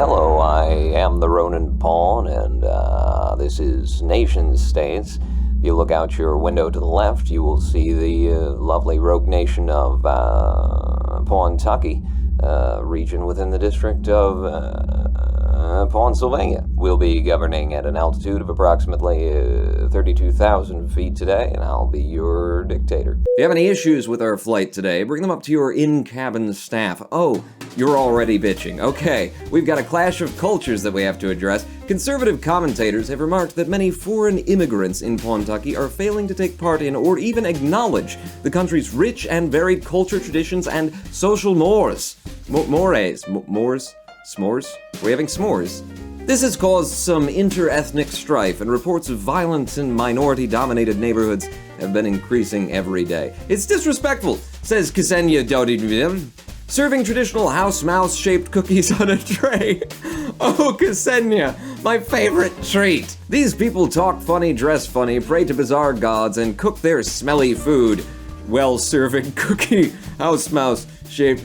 Hello, I am the Ronin Pawn, and this is NationStates. If you look out your window to the left, you will see the lovely rogue nation of Pawntucky, region within the district of Pawnsilvania. We'll be governing at an altitude of approximately 32,000 feet today, and I'll be your dictator. If you have any issues with our flight today, bring them up to your in-cabin staff. Oh, you're already bitching. Okay, we've got a clash of cultures that we have to address. Conservative commentators have remarked that many foreign immigrants in Pawntucky are failing to take part in or even acknowledge the country's rich and varied culture, traditions, and social mores. S'mores? We're having s'mores. This has caused some inter-ethnic strife, and reports of violence in minority-dominated neighborhoods have been increasing every day. It's disrespectful, says Ksenia Dodi, serving traditional house mouse-shaped cookies on a tray. Oh, Ksenia, my favorite treat. These people talk funny, dress funny, pray to bizarre gods, and cook their smelly food while serving cookie house mouse-shaped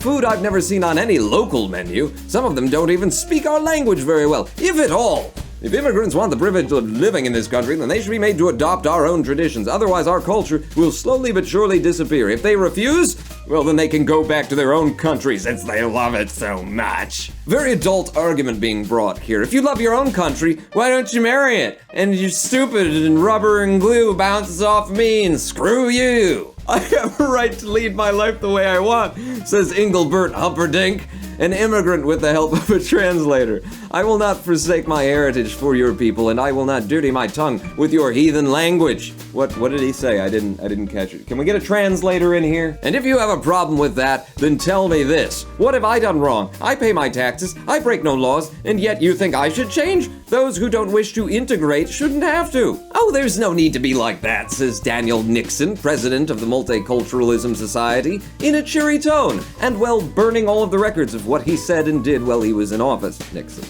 food I've never seen on any local menu. Some of them don't even speak our language very well, if at all. If immigrants want the privilege of living in this country, then they should be made to adopt our own traditions. Otherwise, our culture will slowly but surely disappear. If they refuse, well, then they can go back to their own country since they love it so much. Very adult argument being brought here. If you love your own country, why don't you marry it? And you're stupid and rubber and glue bounces off me and screw you. I have a right to lead my life the way I want, says Engelbert Humperdinck, an immigrant with the help of a translator. I will not forsake my heritage for your people, and I will not dirty my tongue with your heathen language. What did he say? I didn't catch it. Can we get a translator in here? And if you have a problem with that, then tell me this. What have I done wrong? I pay my taxes, I break no laws, and yet you think I should change? Those who don't wish to integrate shouldn't have to. Oh, there's no need to be like that, says Daniel Nixon, president of the Multiculturalism Society, in a cheery tone, and while burning all of the records of what he said and did while he was in office, Nixon.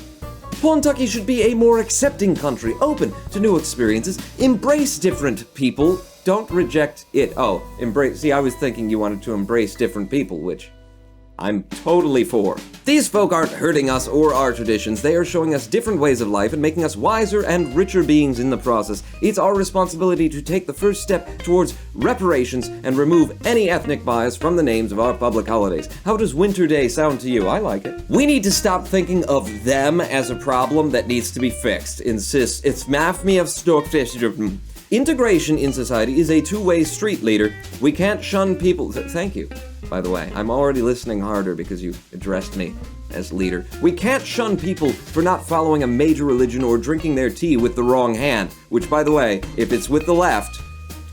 Pawntucky should be a more accepting country, open to new experiences, embrace different people, don't reject it. Oh, embrace, see, I was thinking you wanted to embrace different people, which I'm totally for. These folk aren't hurting us or our traditions. They are showing us different ways of life and making us wiser and richer beings in the process. It's our responsibility to take the first step towards reparations and remove any ethnic bias from the names of our public holidays. How does Winter Day sound to you? I like it. We need to stop thinking of them as a problem that needs to be fixed. Insists it's mafia of stockfish. Integration in society is a two-way street, leader. We can't shun people. Thank you. By the way, I'm already listening harder because you addressed me as leader. We can't shun people for not following a major religion or drinking their tea with the wrong hand, which, by the way, if it's with the left,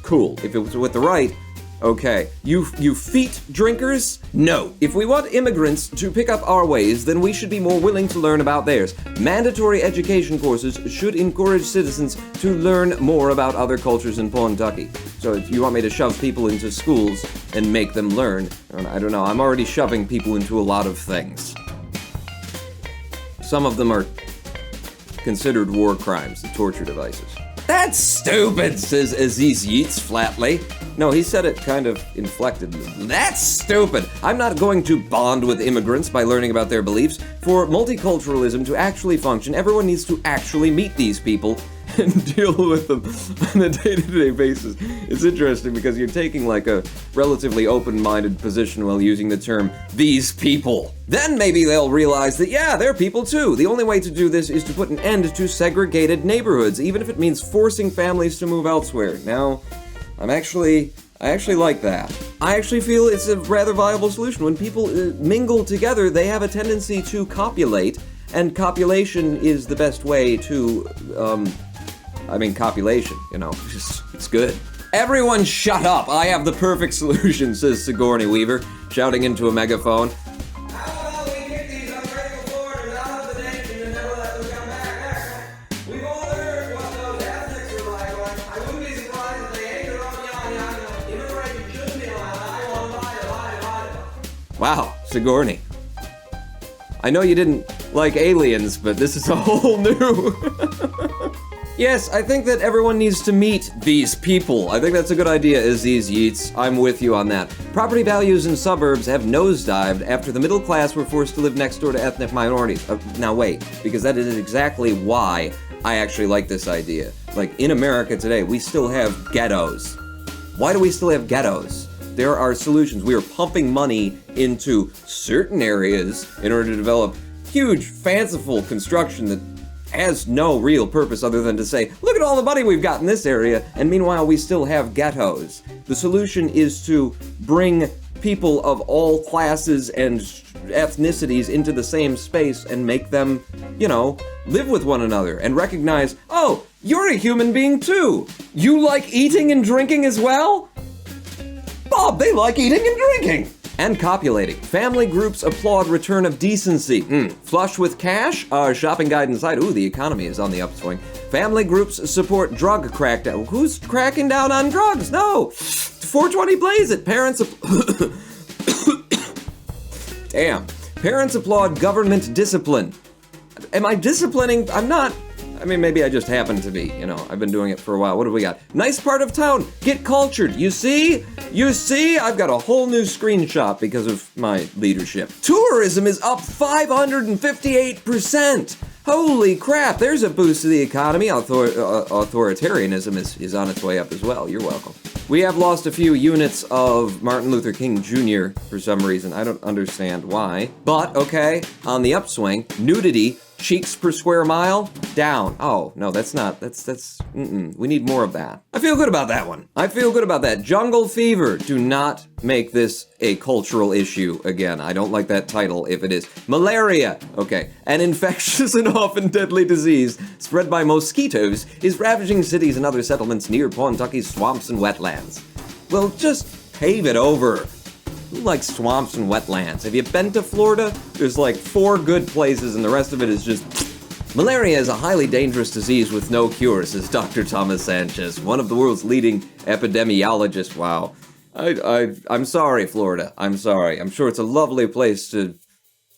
cool. If it's with the right, okay. You feet drinkers? No. If we want immigrants to pick up our ways, then we should be more willing to learn about theirs. Mandatory education courses should encourage citizens to learn more about other cultures in Pawntucky. So if you want me to shove people into schools and make them learn, I don't know, I'm already shoving people into a lot of things. Some of them are considered war crimes and torture devices. That's stupid, says Aziz Yeats flatly. No, he said it kind of inflected. That's stupid. I'm not going to bond with immigrants by learning about their beliefs. For multiculturalism to actually function, everyone needs to actually meet these people and deal with them on a day-to-day basis. It's interesting because you're taking like a relatively open-minded position while using the term, these people. Then maybe they'll realize that, yeah, they're people too. The only way to do this is to put an end to segregated neighborhoods, even if it means forcing families to move elsewhere. Now, I actually like that. I actually feel it's a rather viable solution. When people mingle together, they have a tendency to copulate, and copulation is the best way to, copulation, you know, it's good. Everyone shut up! I have the perfect solution, says Sigourney Weaver, shouting into a megaphone. How about we kick these ungrateful foreigners out of the nation and never let them come back? We've all heard what those ethnics are like. I wouldn't be surprised if they ate their own yon. Immigration shouldn't be allowed. I want to. Wow, Sigourney. I know you didn't like aliens, but this is a whole new... Yes, I think that everyone needs to meet these people. I think that's a good idea, Aziz Yeats. I'm with you on that. Property values in suburbs have nosedived after the middle class were forced to live next door to ethnic minorities. Now wait, because that is exactly why I actually like this idea. Like, in America today, we still have ghettos. Why do we still have ghettos? There are solutions. We are pumping money into certain areas in order to develop huge, fanciful construction that has no real purpose other than to say, look at all the money we've got in this area, and meanwhile we still have ghettos. The solution is to bring people of all classes and ethnicities into the same space and make them, live with one another and recognize, oh, you're a human being too. You like eating and drinking as well? Bob, they like eating and drinking. And copulating. Family groups applaud return of decency. Flush with cash? Shopping guide inside. Ooh, the economy is on the upswing. Family groups support drug crackdown. Who's cracking down on drugs? No. 420 blaze it. Parents Damn. Parents applaud government discipline. Am I disciplining? I'm not. I mean, maybe I just happen to be, I've been doing it for a while. What do we got? Nice part of town. Get cultured. You see? I've got a whole new screenshot because of my leadership. Tourism is up 558%. Holy crap, there's a boost to the economy. Authoritarianism is on its way up as well. You're welcome. We have lost a few units of Martin Luther King Jr. for some reason. I don't understand why. But, okay, on the upswing, nudity, cheeks per square mile, down. Oh, no, that's we need more of that. I feel good about that one. I feel good about that. Jungle fever. Do not make this a cultural issue again. I don't like that title if it is. Malaria. Okay. An infectious and often deadly disease spread by mosquitoes is ravaging cities and other settlements near Pawtucke's swamps and wetlands. Well, just pave it over. Who likes swamps and wetlands? Have you been to Florida? There's like 4 good places and the rest of it is just... Malaria is a highly dangerous disease with no cure, says Dr. Thomas Sanchez, one of the world's leading epidemiologists. Wow. I'm sorry, Florida. I'm sorry. I'm sure it's a lovely place to...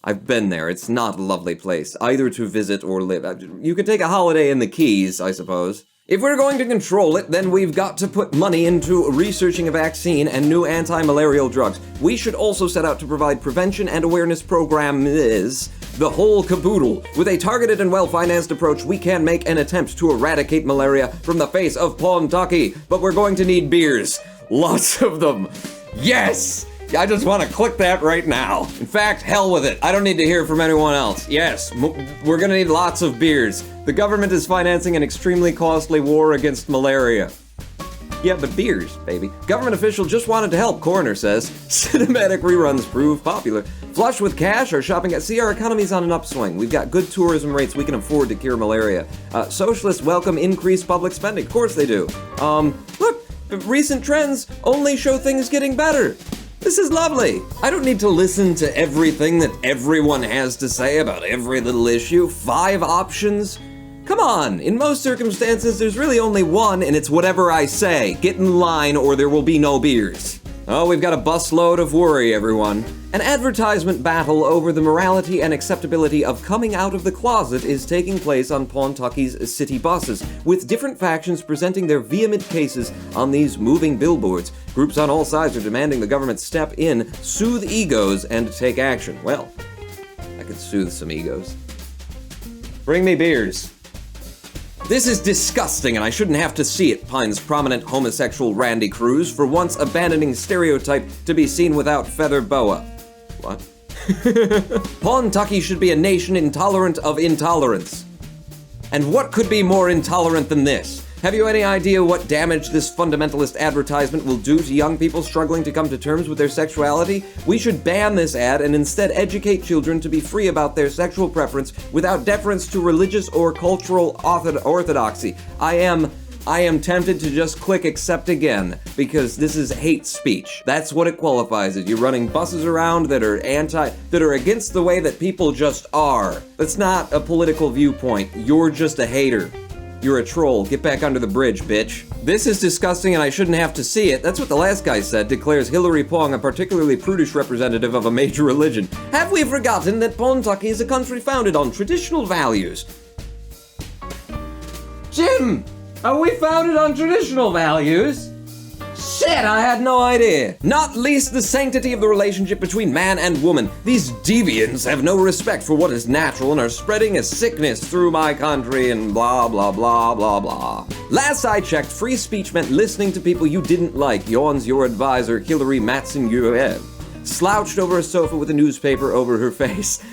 I've been there. It's not a lovely place, either to visit or live. You could take a holiday in the Keys, I suppose. If we're going to control it, then we've got to put money into researching a vaccine and new anti-malarial drugs. We should also set out to provide prevention and awareness programs, the whole caboodle. With a targeted and well-financed approach, we can make an attempt to eradicate malaria from the face of Pawtucket. But we're going to need beers. Lots of them. Yes! I just want to click that right now. In fact, hell with it. I don't need to hear from anyone else. Yes, we're gonna need lots of beers. The government is financing an extremely costly war against malaria. Yeah, but beers, baby. Government official just wanted to help, coroner says. Cinematic reruns prove popular. Flush with cash or shopping at... See, our economy's on an upswing. We've got good tourism rates. We can afford to cure malaria. Socialists welcome increased public spending. Of course they do. Look, recent trends only show things getting better. This is lovely. I don't need to listen to everything that everyone has to say about every little issue. 5 options? Come on, in most circumstances, there's really only one, and it's whatever I say. Get in line or there will be no beers. Oh, we've got a busload of worry, everyone. An advertisement battle over the morality and acceptability of coming out of the closet is taking place on Pawtucket's city buses, with different factions presenting their vehement cases on these moving billboards. Groups on all sides are demanding the government step in, soothe egos, and take action. Well, I could soothe some egos. Bring me beers. This is disgusting, and I shouldn't have to see it, pines prominent homosexual Randy Cruz, for once abandoning stereotype to be seen without feather boa. What? Pawtucket should be a nation intolerant of intolerance. And what could be more intolerant than this? Have you any idea what damage this fundamentalist advertisement will do to young people struggling to come to terms with their sexuality? We should ban this ad and instead educate children to be free about their sexual preference without deference to religious or cultural orthodoxy. I am tempted to just click accept again, because this is hate speech. That's what it qualifies as. You're running buses around that are against the way that people just are. That's not a political viewpoint. You're just a hater. You're a troll. Get back under the bridge, bitch. This is disgusting and I shouldn't have to see it. That's what the last guy said, declares Hillary Pong, a particularly prudish representative of a major religion. Have we forgotten that Pawtucket is a country founded on traditional values? Jim! We founded on traditional values. Shit, I had no idea. Not least the sanctity of the relationship between man and woman. These deviants have no respect for what is natural and are spreading a sickness through my country and blah, blah, blah, blah, blah. Last I checked, free speech meant listening to people you didn't like, yawns your advisor, Hillary Matson-Uev. Slouched over a sofa with a newspaper over her face.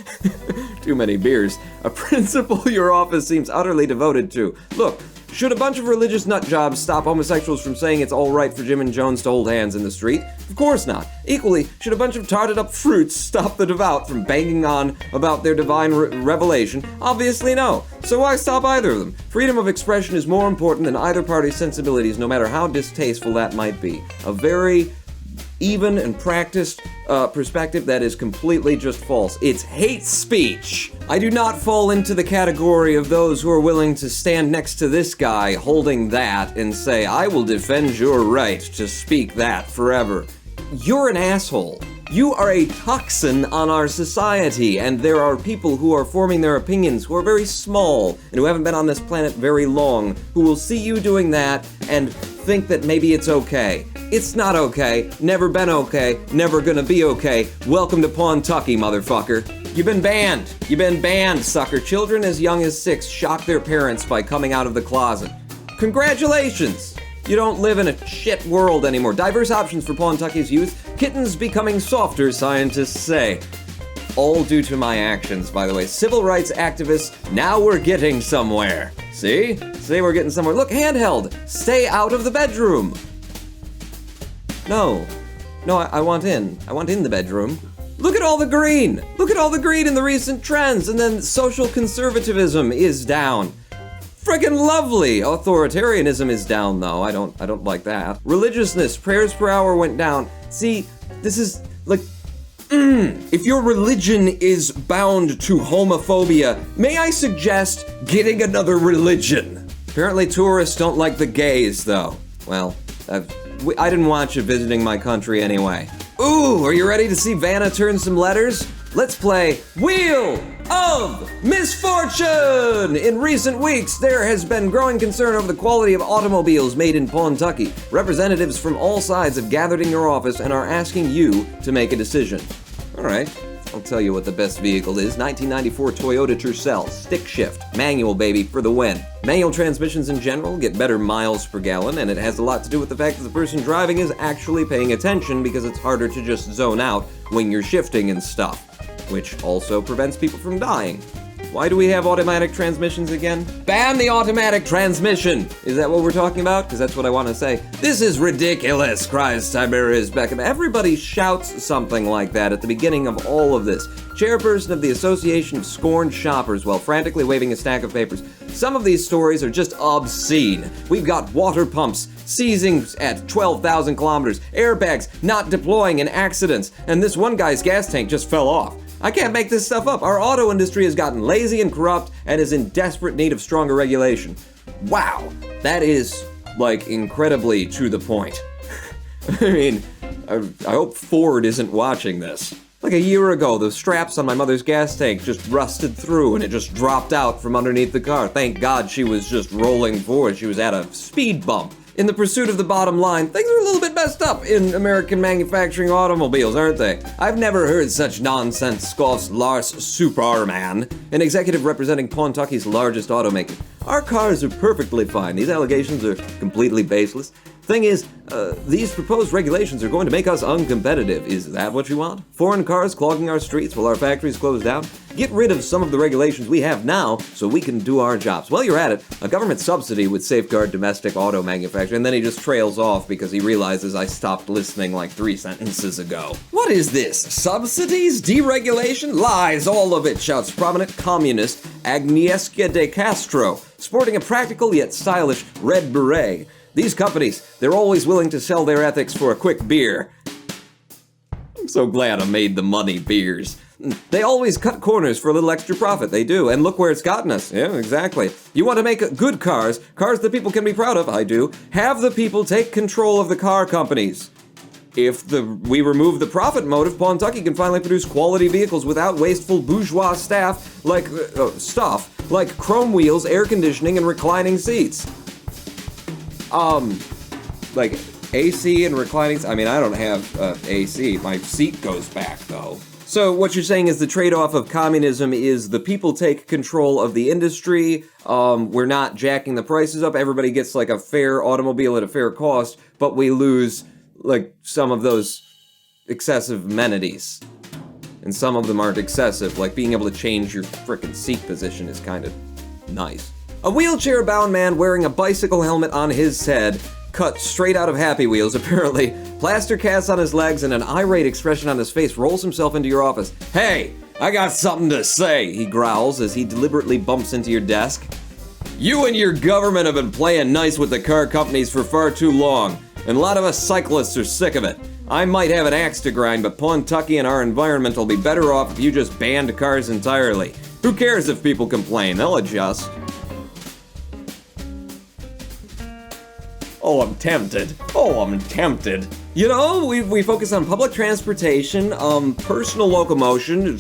Too many beers. A principle your office seems utterly devoted to. Look, should a bunch of religious nutjobs stop homosexuals from saying it's all right for Jim and Jones to hold hands in the street? Of course not. Equally, should a bunch of tarted up fruits stop the devout from banging on about their divine revelation? Obviously no. So why stop either of them? Freedom of expression is more important than either party's sensibilities, no matter how distasteful that might be. A very even and practiced perspective that is completely just false. It's hate speech. I do not fall into the category of those who are willing to stand next to this guy holding that and say, I will defend your right to speak that forever. You're an asshole. You are a toxin on our society, and there are people who are forming their opinions who are very small and who haven't been on this planet very long, who will see you doing that and think that maybe it's okay. It's not okay, never been okay, never gonna be okay. Welcome to Pawntucky, motherfucker. You've been banned. You've been banned, sucker. Children as young as 6 shock their parents by coming out of the closet. Congratulations! You don't live in a shit world anymore. Diverse options for Pawntucky's youth. Kittens becoming softer, scientists say. All due to my actions, by the way. Civil rights activists, now we're getting somewhere. See? See, we're getting somewhere. Look, handheld. Stay out of the bedroom. No, I want in. I want in the bedroom. Look at all the green. Look at all the green in the recent trends. And then social conservatism is down. Friggin' lovely. Authoritarianism is down though. I don't like that. Religiousness, prayers per hour went down. See, this is like, if your religion is bound to homophobia, may I suggest getting another religion? Apparently tourists don't like the gays though. Well, I didn't want you visiting my country anyway. Ooh, are you ready to see Vanna turn some letters? Let's play Wheel of Misfortune! In recent weeks, there has been growing concern over the quality of automobiles made in Pawntucky. Representatives from all sides have gathered in your office and are asking you to make a decision. All right. I'll tell you what the best vehicle is. 1994 Toyota Tercel, stick shift, manual baby for the win. Manual transmissions in general get better miles per gallon, and it has a lot to do with the fact that the person driving is actually paying attention because it's harder to just zone out when you're shifting and stuff, which also prevents people from dying. Why do we have automatic transmissions again? Ban the automatic transmission! Is that what we're talking about? Because that's what I want to say. This is ridiculous, cries Tiberius Beckham. Everybody shouts something like that at the beginning of all of this. Chairperson of the Association of Scorned Shoppers while frantically waving a stack of papers. Some of these stories are just obscene. We've got water pumps seizing at 12,000 kilometers, airbags not deploying in accidents, and this one guy's gas tank just fell off. I can't make this stuff up. Our auto industry has gotten lazy and corrupt and is in desperate need of stronger regulation. Wow, that is, like, incredibly to the point. I mean, I hope Ford isn't watching this. Like a year ago, the straps on my mother's gas tank just rusted through and it just dropped out from underneath the car. Thank God she was just rolling forward. She was at a speed bump. In the pursuit of the bottom line, things are a little bit messed up in American manufacturing automobiles, aren't they? I've never heard such nonsense, scoffs Lars Superman, an executive representing Pawntucky's largest automaker. Our cars are perfectly fine. These allegations are completely baseless. Thing is, these proposed regulations are going to make us uncompetitive. Is that what you want? Foreign cars clogging our streets while our factories close down? Get rid of some of the regulations we have now so we can do our jobs. While you're at it, a government subsidy would safeguard domestic auto manufacturing, and then he just trails off because he realizes I stopped listening like 3 sentences ago. What is this? Subsidies? Deregulation? Lies, all of it, shouts prominent communist Agnieszka de Castro, sporting a practical yet stylish red beret. These companies, they're always willing to sell their ethics for a quick beer. I'm so glad I made the money beers. They always cut corners for a little extra profit, they do, and look where it's gotten us. Yeah, exactly. You want to make good cars that people can be proud of, I do. Have the people take control of the car companies. If we remove the profit motive, Pawntucky can finally produce quality vehicles without wasteful bourgeois stuff like chrome wheels, air conditioning, and reclining seats. Like AC and reclining, I mean, I don't have AC. My seat goes back, though. So what you're saying is the trade-off of communism is the people take control of the industry, we're not jacking the prices up, everybody gets like a fair automobile at a fair cost, but we lose like some of those excessive amenities. And some of them aren't excessive, like being able to change your frickin' seat position is kind of nice. A wheelchair-bound man wearing a bicycle helmet on his head, cut straight out of Happy Wheels, apparently, plaster casts on his legs and an irate expression on his face, rolls himself into your office. Hey, I got something to say, he growls as he deliberately bumps into your desk. You and your government have been playing nice with the car companies for far too long, and a lot of us cyclists are sick of it. I might have an axe to grind, but Pawtucket and our environment will be better off if you just banned cars entirely. Who cares if people complain? They'll adjust. Oh, I'm tempted. You know, we focus on public transportation, personal locomotion,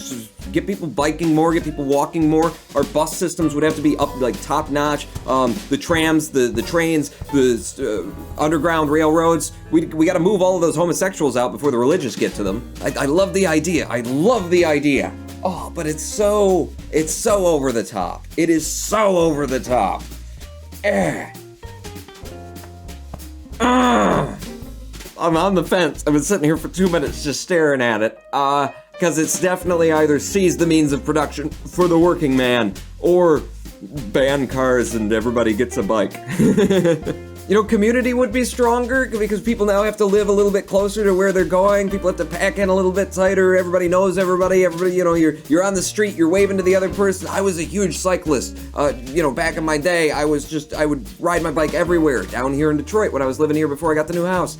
get people biking more, get people walking more. Our bus systems would have to be up, like, top-notch. The trams, the trains, the underground railroads. We gotta move all of those homosexuals out before the religious get to them. I love the idea. Oh, but it's so over the top. It is so over the top. I'm on the fence. I've been sitting here for 2 minutes just staring at it. Because it's definitely either seize the means of production for the working man, or ban cars and everybody gets a bike. You know, community would be stronger because people now have to live a little bit closer to where they're going. People have to pack in a little bit tighter. Everybody knows everybody. Everybody, you know, you're on the street, you're waving to the other person. I was a huge cyclist. You know, back in my day, I would ride my bike everywhere. Down here in Detroit when I was living here before I got the new house.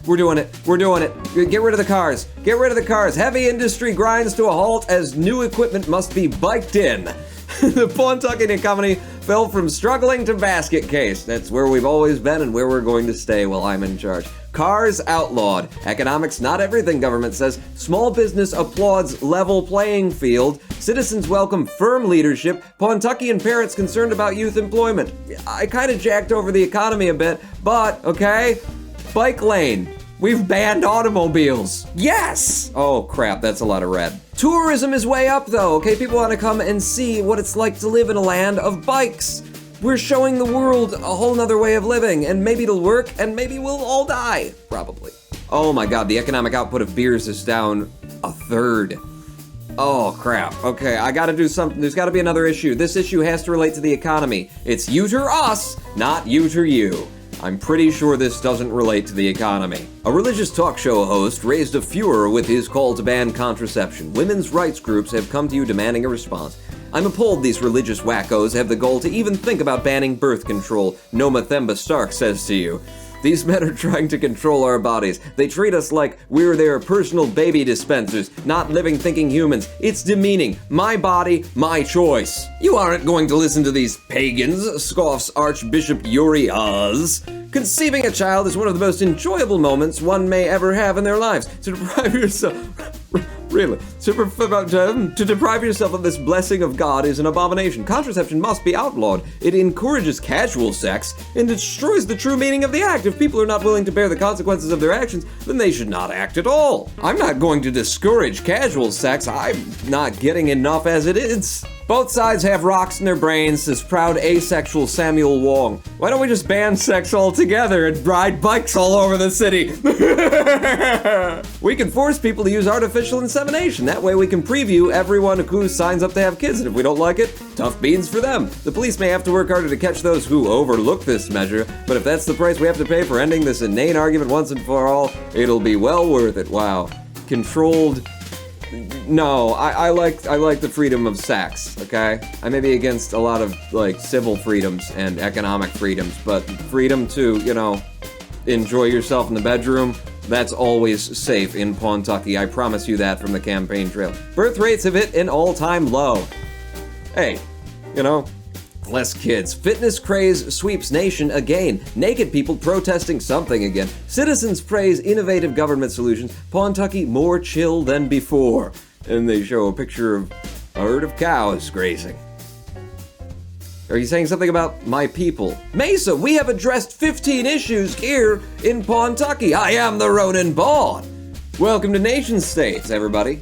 We're doing it. Get rid of the cars. Heavy industry grinds to a halt as new equipment must be biked in. The Pawtucket company fell from struggling to basket case. That's where we've always been and where we're going to stay while I'm in charge. Cars outlawed. Economics not everything, government says. Small business applauds level playing field. Citizens welcome firm leadership. Pawtuckian parents concerned about youth employment. I kind of jacked over the economy a bit, but, okay, bike lane. We've banned automobiles. Yes! Oh crap, that's a lot of red. Tourism is way up though, okay? People want to come and see what it's like to live in a land of bikes. We're showing the world a whole nother way of living, and maybe it'll work, and maybe we'll all die. Probably. Oh my god, the economic output of beers is down a third. Oh crap, okay, I gotta do something. There's gotta be another issue. This issue has to relate to the economy. It's you to us, not you to you. I'm pretty sure this doesn't relate to the economy. A religious talk show host raised a furor with his call to ban contraception. Women's rights groups have come to you demanding a response. I'm appalled these religious wackos have the goal to even think about banning birth control, Noma Themba Stark says to you. These men are trying to control our bodies. They treat us like we're their personal baby dispensers, not living, thinking humans. It's demeaning. My body, my choice. You aren't going to listen to these pagans, scoffs Archbishop Yuri Oz. Conceiving a child is one of the most enjoyable moments one may ever have in their lives. To deprive yourself... Really? To deprive yourself of this blessing of God is an abomination. Contraception must be outlawed. It encourages casual sex and destroys the true meaning of the act. If people are not willing to bear the consequences of their actions, then they should not act at all. I'm not going to discourage casual sex. I'm not getting enough as it is. Both sides have rocks in their brains, says proud asexual Samuel Wong. Why don't we just ban sex altogether and ride bikes all over the city? We can force people to use artificial insemination. That way we can preview everyone who signs up to have kids, and if we don't like it, tough beans for them. The police may have to work harder to catch those who overlook this measure, but if that's the price we have to pay for ending this inane argument once and for all, it'll be well worth it. Wow. Controlled... No, I like the freedom of sex, okay? I may be against a lot of, like, civil freedoms and economic freedoms, but freedom to, you know, enjoy yourself in the bedroom, that's always safe in Pawtucket. I promise you that from the campaign trail. Birth rates have hit an all-time low. Hey, you know, less kids. Fitness craze sweeps nation again. Naked people protesting something again. Citizens praise innovative government solutions. Pawtucket more chill than before. And they show a picture of a herd of cows grazing. Are you saying something about my people? Mesa, we have addressed 15 issues here in Pawtucket. I am the Ronin Pawn. Welcome to NationStates, everybody.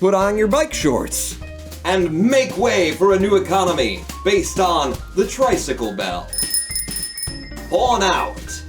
Put on your bike shorts and make way for a new economy based on the tricycle bell. Pawn out.